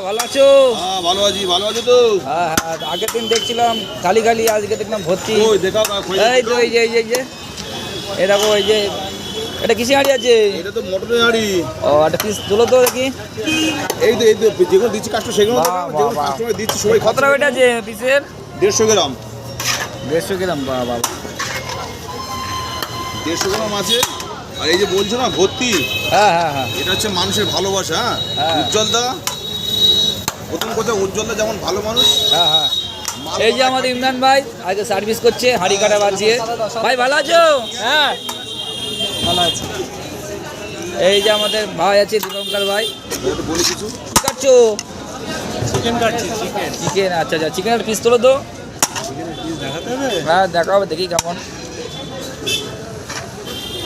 ভালো আছো? ভালো আছি, ভালো আছো তো? হ্যাঁ হ্যাঁ, আগের দিন দেখছিলাম খালি খালি, আজকে দেখলাম ভর্তি। এই তো এই যে এই যে এই যে এই দেখো, এই যে এটা কিসে হাঁড়ি আছে? এটা তো মটনের হাঁড়ি। ও, একটা পিস তুলো তো দেখি। এই তো যেগুলো দিচ্ছি কাস্টমার, সেগুলো কাস্টমার দিচ্ছি সবাই। কত টাকা এটা আছে পিসের? 150 গ্রাম। 150 গ্রাম, বাহ বাহ। 150 গ্রাম আছে। আর এই যে বলছো না ভর্তি, হ্যাঁ হ্যাঁ হ্যাঁ, এটা হচ্ছে মানুষের ভালোবাসা। হ্যাঁ। উজ্জ্বলদা, প্রথম কথা উজ্জ্বলদা যেমন ভালো মানুষ। হ্যাঁ হ্যাঁ, এই যে আমাদের ইমরান ভাই আজকে সার্ভিস করছে হাঁড়ি কাটা বাদ দিয়ে। ভাই ভালো আছো? হ্যাঁ ভালো আছে। এই যে আমাদের ভাই আছে দীপঙ্কর ভাই। বলি কিছু কি কাটছো? চিকেন কাটছি। চিকেন, আচ্ছা আচ্ছা, চিকেনের পিস তোলো তো। চিকেনের পিস দেখাতে হবে? হ্যাঁ দেখাও, দেখি কেমন।